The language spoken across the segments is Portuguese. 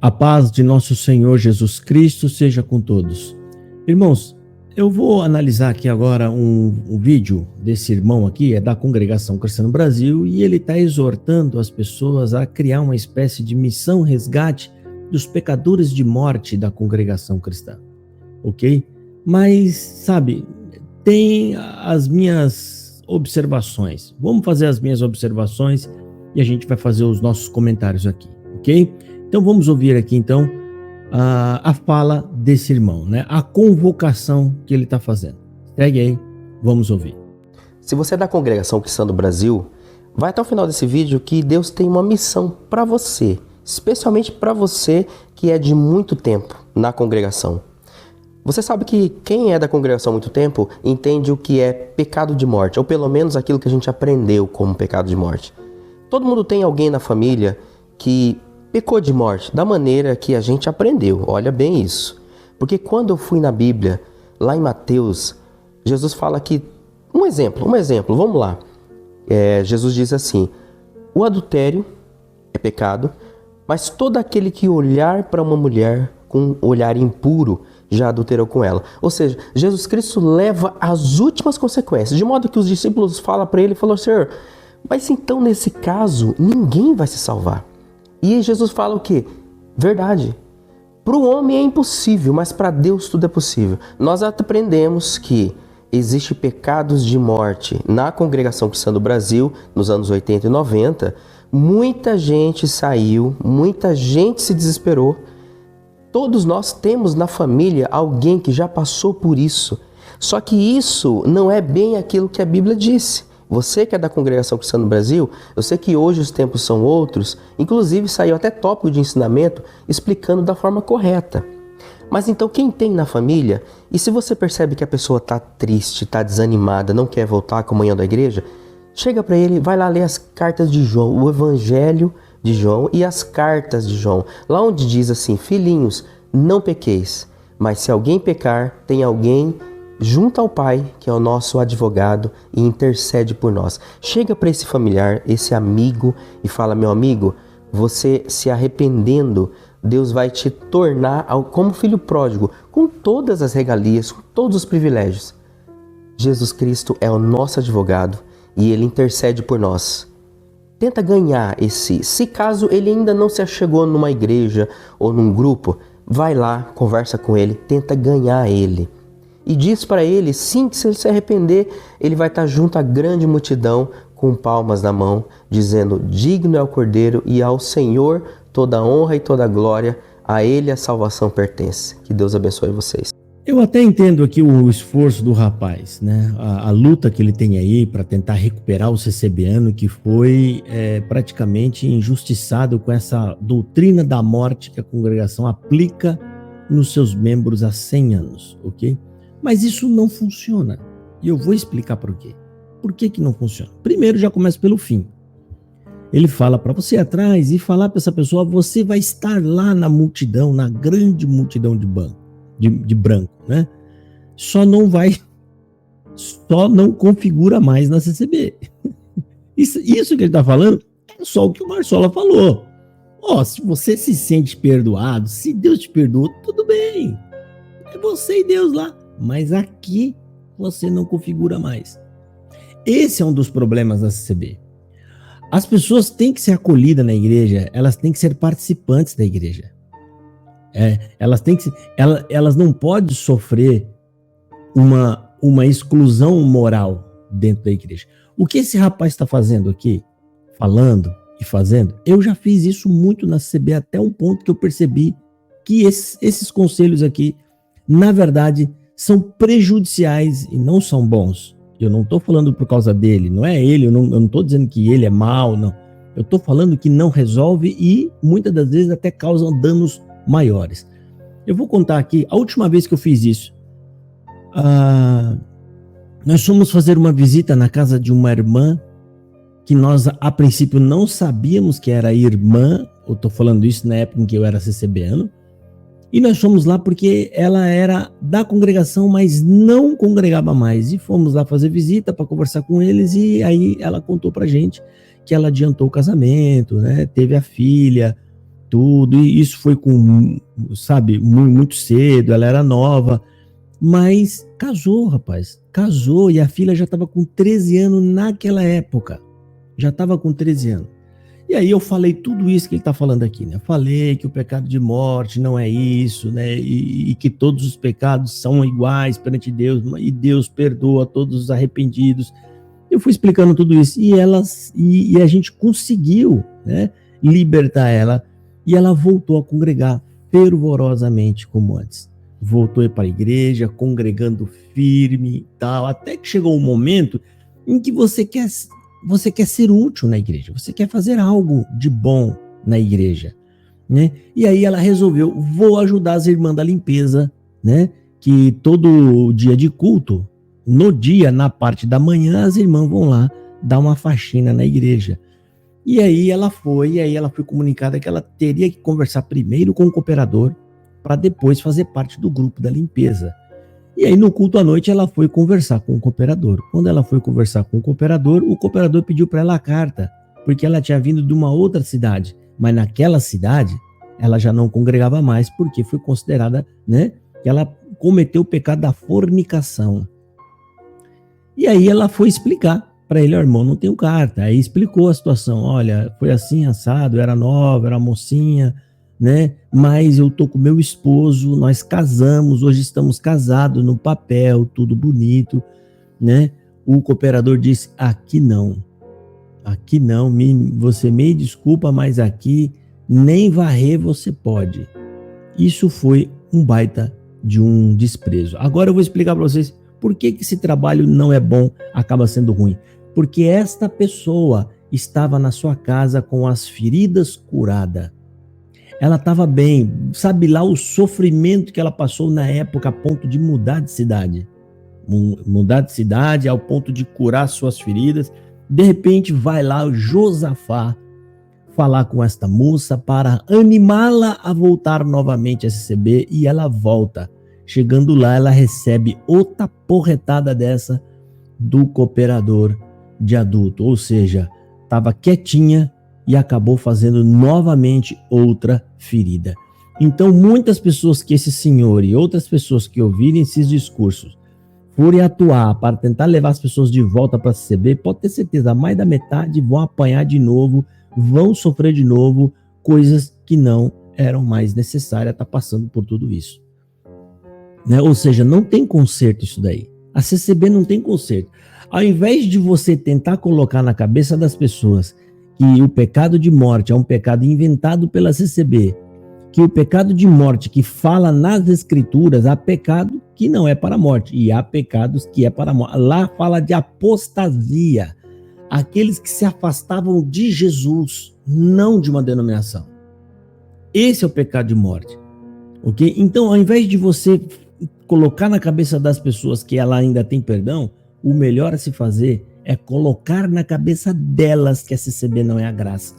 A paz de nosso Senhor Jesus Cristo seja com todos. Irmãos, eu vou analisar aqui agora um vídeo desse irmão aqui, é da Congregação Cristã no Brasil, e ele está exortando as pessoas a criar uma espécie de missão resgate dos pecadores de morte da Congregação Cristã, ok? Mas, sabe, tem as minhas observações. Vamos fazer as minhas observações e a gente vai fazer os nossos comentários aqui, ok? Então vamos ouvir aqui então a fala desse irmão, né? A convocação que ele está fazendo. Segue aí, vamos ouvir. Se você é da Congregação Cristã do Brasil, vai até o final desse vídeo que Deus tem uma missão para você, especialmente para você que é de muito tempo na congregação. Você sabe que quem é da congregação há muito tempo entende o que é pecado de morte, ou pelo menos aquilo que a gente aprendeu como pecado de morte. Todo mundo tem alguém na família que pecou de morte da maneira que a gente aprendeu. Olha bem isso. Porque quando eu fui na Bíblia, lá em Mateus, Jesus fala que... Um exemplo, vamos lá. Jesus diz assim: o adultério é pecado, mas todo aquele que olhar para uma mulher com um olhar impuro já adulterou com ela. Ou seja, Jesus Cristo leva às últimas consequências, de modo que os discípulos falam para ele, Senhor, mas então nesse caso ninguém vai se salvar. E Jesus fala o quê? Verdade. Para o homem é impossível, mas para Deus tudo é possível. Nós aprendemos que existe pecados de morte na Congregação Cristã do Brasil, nos anos 80 e 90. Muita gente saiu, muita gente se desesperou. Todos nós temos na família alguém que já passou por isso. Só que isso não é bem aquilo que a Bíblia disse. Você que é da Congregação Cristã no Brasil, eu sei que hoje os tempos são outros, inclusive saiu até tópico de ensinamento explicando da forma correta. Mas então quem tem na família, e se você percebe que a pessoa está triste, está desanimada, não quer voltar à comunhão da igreja, chega para ele, vai lá ler as cartas de João, o Evangelho de João e as cartas de João. Lá onde diz assim: filhinhos, não pequeis, mas se alguém pecar, tem alguém junto ao Pai, que é o nosso advogado, e intercede por nós. Chega para esse familiar, esse amigo, e fala: meu amigo, você se arrependendo, Deus vai te tornar como filho pródigo, com todas as regalias, com todos os privilégios. Jesus Cristo é o nosso advogado e Ele intercede por nós. Tenta ganhar se caso ele ainda não se achegou numa igreja ou num grupo, vai lá, conversa com ele, tenta ganhar ele. E diz para ele, sim, que se ele se arrepender, ele vai estar junto à grande multidão com palmas na mão, dizendo: digno é o Cordeiro e ao Senhor toda a honra e toda a glória, a Ele a salvação pertence. Que Deus abençoe vocês. Eu até entendo aqui o esforço do rapaz, né? A luta que ele tem aí para tentar recuperar o CCBano, que foi praticamente injustiçado com essa doutrina da morte que a congregação aplica nos seus membros há 100 anos, ok? Mas isso não funciona. E eu vou explicar por quê. Por que que não funciona? Primeiro, já começa pelo fim. Ele fala para você ir atrás e falar para essa pessoa: você vai estar lá na multidão, na grande multidão de branco, né? Só não configura mais na CCB. Isso que ele está falando é só o que o Marsola falou. Se você se sente perdoado, se Deus te perdoou, tudo bem. É você e Deus lá. Mas aqui você não configura mais. Esse é um dos problemas da CCB. As pessoas têm que ser acolhidas na igreja, elas têm que ser participantes da igreja. Elas não podem sofrer uma exclusão moral dentro da igreja. O que esse rapaz está fazendo aqui, falando e fazendo, eu já fiz isso muito na CCB, até um ponto que eu percebi que esses conselhos aqui, na verdade, são prejudiciais e não são bons. Eu não estou falando por causa dele, não é ele, eu não estou dizendo que ele é mau, não. Eu estou falando que não resolve e muitas das vezes até causam danos maiores. Eu vou contar aqui, a última vez que eu fiz isso, nós fomos fazer uma visita na casa de uma irmã que nós a princípio não sabíamos que era irmã. Eu estou falando isso na época em que eu era CCBano. E nós fomos lá porque ela era da congregação, mas não congregava mais. E fomos lá fazer visita para conversar com eles. E aí ela contou pra gente que ela adiantou o casamento, né? Teve a filha, tudo, e isso foi muito cedo, ela era nova, mas casou, rapaz, casou, e a filha já estava com 13 anos naquela época, já estava com 13 anos. E aí eu falei tudo isso que ele está falando aqui, né? Eu falei que o pecado de morte não é isso, né? E que todos os pecados são iguais perante Deus, e Deus perdoa todos os arrependidos. Eu fui explicando tudo isso, e a gente conseguiu, né, libertar ela, e ela voltou a congregar fervorosamente como antes. Voltou para a igreja, congregando firme e tal, até que chegou um momento em que você quer ser útil na igreja, você quer fazer algo de bom na igreja, né? E aí ela resolveu, vou ajudar as irmãs da limpeza, né? Que todo dia de culto, no dia, na parte da manhã, as irmãs vão lá dar uma faxina na igreja. E aí ela foi comunicada que ela teria que conversar primeiro com o cooperador para depois fazer parte do grupo da limpeza. E aí no culto à noite ela foi conversar com o cooperador. Quando ela foi conversar com o cooperador pediu para ela a carta, porque ela tinha vindo de uma outra cidade, mas naquela cidade ela já não congregava mais, porque foi considerada, né, que ela cometeu o pecado da fornicação. E aí ela foi explicar para ele, irmão, não tenho carta. Aí explicou a situação, olha, foi assim, assado, era nova, era mocinha, né? Mas eu tô com meu esposo, nós casamos, hoje estamos casados no papel, tudo bonito, né? O cooperador disse, aqui não, você me desculpa, mas aqui nem varrer você pode. Isso foi um baita de um desprezo. Agora eu vou explicar para vocês por que esse trabalho não é bom, acaba sendo ruim. Porque esta pessoa estava na sua casa com as feridas curadas. Ela estava bem, sabe lá o sofrimento que ela passou na época a ponto de mudar de cidade. Mudar de cidade ao ponto de curar suas feridas. De repente vai lá o Josafá falar com esta moça para animá-la a voltar novamente a receber, e ela volta. Chegando lá, ela recebe outra porretada dessa do cooperador de adulto, ou seja, estava quietinha e acabou fazendo novamente outra ferida. Então, muitas pessoas que esse senhor e outras pessoas que ouvirem esses discursos forem atuar para tentar levar as pessoas de volta para receber, pode ter certeza, mais da metade vão apanhar de novo, vão sofrer de novo coisas que não eram mais necessárias estar passando por tudo isso. Né? Ou seja, não tem conserto isso daí. A CCB não tem conserto. Ao invés de você tentar colocar na cabeça das pessoas que o pecado de morte é um pecado inventado pela CCB, que o pecado de morte que fala nas escrituras, há pecado que não é para a morte, e há pecados que é para a morte. Lá fala de apostasia, aqueles que se afastavam de Jesus, não de uma denominação. Esse é o pecado de morte, ok? Então, ao invés de você colocar na cabeça das pessoas que ela ainda tem perdão, o melhor a se fazer é colocar na cabeça delas que a CCB não é a graça.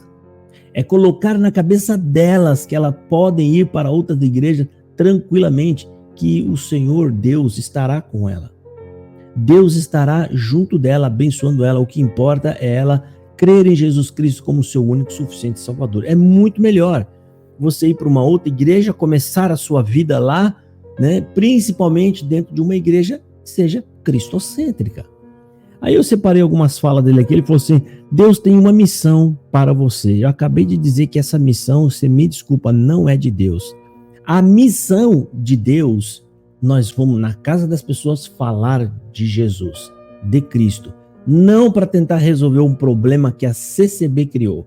É colocar na cabeça delas que elas podem ir para outras igrejas tranquilamente, que o Senhor Deus estará com ela. Deus estará junto dela, abençoando ela. O que importa é ela crer em Jesus Cristo como seu único e suficiente Salvador. É muito melhor você ir para uma outra igreja, começar a sua vida lá, né? Principalmente dentro de uma igreja que seja cristocêntrica. Aí eu separei algumas falas dele aqui, ele falou assim, Deus tem uma missão para você. Eu acabei de dizer que essa missão, você me desculpa, não é de Deus. A missão de Deus, nós vamos na casa das pessoas falar de Jesus, de Cristo, não para tentar resolver um problema que a CCB criou.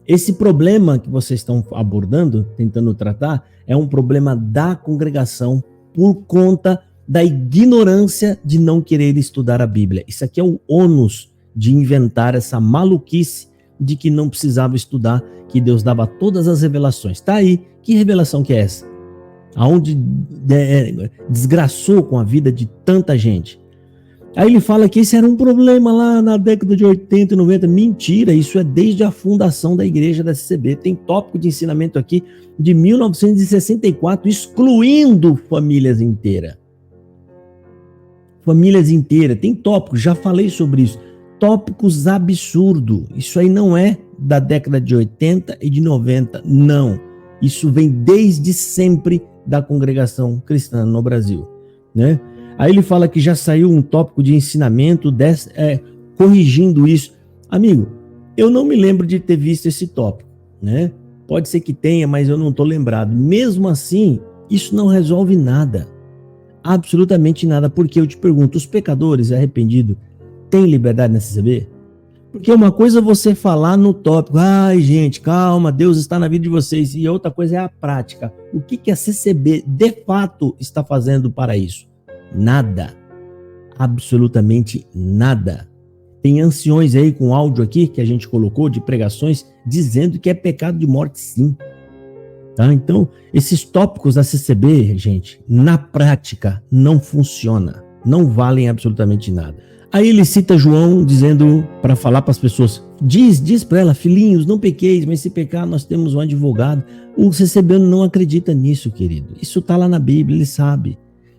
Esse problema que vocês estão abordando, tentando tratar, é um problema da congregação por conta da ignorância de não querer estudar a Bíblia. Isso aqui é o ônus de inventar essa maluquice de que não precisava estudar, que Deus dava todas as revelações. Tá aí, que revelação que é essa? Aonde desgraçou com a vida de tanta gente. Aí ele fala que esse era um problema lá na década de 80 e 90. Mentira, isso é desde a fundação da igreja da CCB. Tem tópico de ensinamento aqui de 1964, excluindo famílias inteiras. Famílias inteiras, tem tópicos, já falei sobre isso. Tópicos absurdos. Isso aí não é da década de 80 e de 90, não. Isso vem desde sempre da congregação cristã no Brasil, né? Aí ele fala que já saiu um tópico de ensinamento corrigindo isso. Amigo, eu não me lembro de ter visto esse tópico, né? Pode ser que tenha, mas eu não estou lembrado. Mesmo assim, isso não resolve nada. Absolutamente nada. Porque eu te pergunto, os pecadores arrependidos têm liberdade na CCB? Porque uma coisa é você falar no tópico, ai gente, calma, Deus está na vida de vocês. E outra coisa é a prática. O que a CCB de fato está fazendo para isso? Nada. Absolutamente nada. Tem anciões aí com áudio aqui que a gente colocou de pregações dizendo que é pecado de morte sim. Tá? Então, esses tópicos da CCB, gente, na prática não funciona. Não valem absolutamente nada. Aí ele cita João dizendo para falar para as pessoas, diz para ela, filhinhos, não pequeis, mas se pecar nós temos um advogado. O CCBano não acredita nisso, querido. Isso está lá na Bíblia, ele sabe.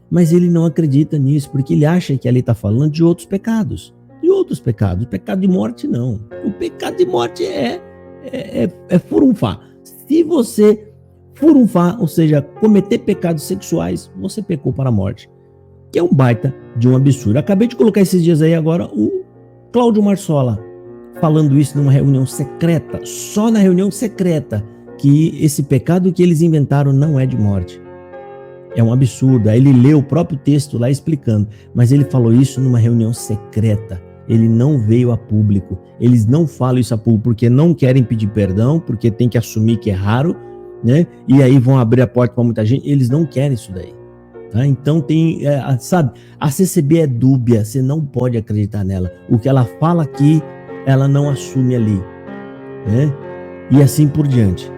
Mas ele não acredita nisso, porque ele acha que ali está falando de outros pecados. De outros pecados. O pecado de morte, não. O pecado de morte é furunfar. Se você furunfar, ou seja, cometer pecados sexuais, você pecou para a morte. Que é um baita de um absurdo. Acabei de colocar esses dias aí agora o Cláudio Marsola falando isso numa reunião secreta, só na reunião secreta, que esse pecado que eles inventaram não é de morte. É um absurdo. Aí ele leu o próprio texto lá explicando, mas ele falou isso numa reunião secreta. Ele não veio a público. Eles não falam isso a público porque não querem pedir perdão, porque tem que assumir que é raro, né? E aí vão abrir a porta para muita gente. Eles não querem isso daí. Tá? Então tem, sabe, a CCB é dúbia, você não pode acreditar nela. O que ela fala aqui, ela não assume ali, né? E assim por diante.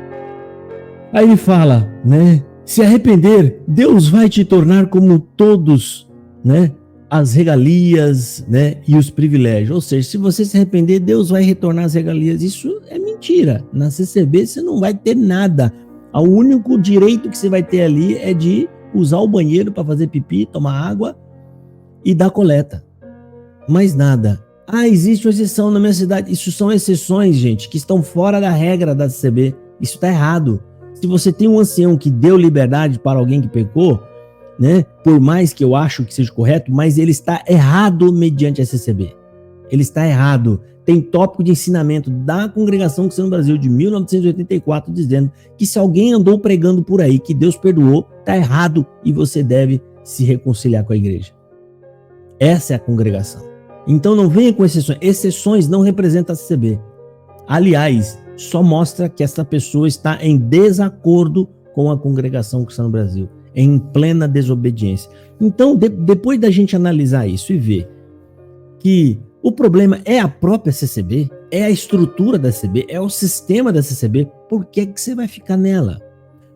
Aí ele fala, né? Se arrepender, Deus vai te tornar como todos, né? As regalias, né? E os privilégios. Ou seja, se você se arrepender, Deus vai retornar as regalias. Isso é mentira. Na CCB você não vai ter nada. O único direito que você vai ter ali é de usar o banheiro para fazer pipi, tomar água e dar coleta. Mais nada. Ah, existe uma exceção na minha cidade. Isso são exceções, gente, que estão fora da regra da CCB. Isso está errado. Se você tem um ancião que deu liberdade para alguém que pecou, né, por mais que eu acho que seja correto, mas ele está errado mediante a CCB. Ele está errado. Tem tópico de ensinamento da Congregação Cristã no Brasil de 1984 dizendo que se alguém andou pregando por aí que Deus perdoou, está errado e você deve se reconciliar com a igreja. Essa é a congregação. Então não venha com exceções. Exceções não representam a CCB. Aliás, só mostra que essa pessoa está em desacordo com a Congregação Cristã no Brasil, em plena desobediência. Então, depois da gente analisar isso e ver que o problema é a própria CCB, é a estrutura da CCB, é o sistema da CCB, por que você vai ficar nela?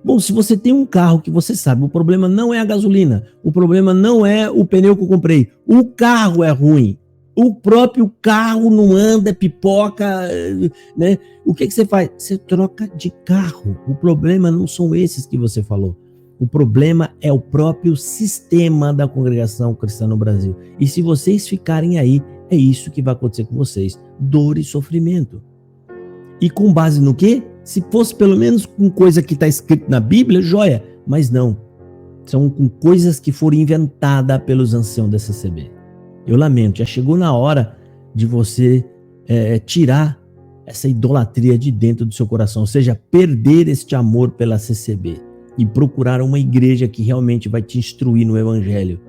Bom, se você tem um carro que você sabe, o problema não é a gasolina, o problema não é o pneu que eu comprei, o carro é ruim, o próprio carro não anda, pipoca, né? O que você faz? Você troca de carro. O problema não são esses que você falou. O problema é o próprio sistema da Congregação Cristã no Brasil. E se vocês ficarem aí, é isso que vai acontecer com vocês. Dor e sofrimento. E com base no quê? Se fosse pelo menos com coisa que está escrito na Bíblia, joia. Mas não. São com coisas que foram inventadas pelos anciãos da CCB. Eu lamento, já chegou na hora de você tirar essa idolatria de dentro do seu coração. Ou seja, perder este amor pela CCB. E procurar uma igreja que realmente vai te instruir no evangelho.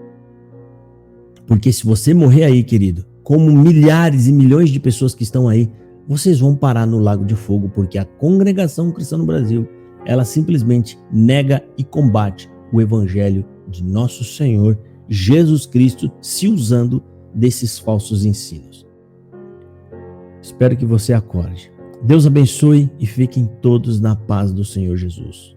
Porque se você morrer aí, querido, como milhares e milhões de pessoas que estão aí, vocês vão parar no lago de fogo, porque a Congregação Cristã no Brasil, ela simplesmente nega e combate o evangelho de nosso Senhor Jesus Cristo, se usando desses falsos ensinos. Espero que você acorde. Deus abençoe e fiquem todos na paz do Senhor Jesus.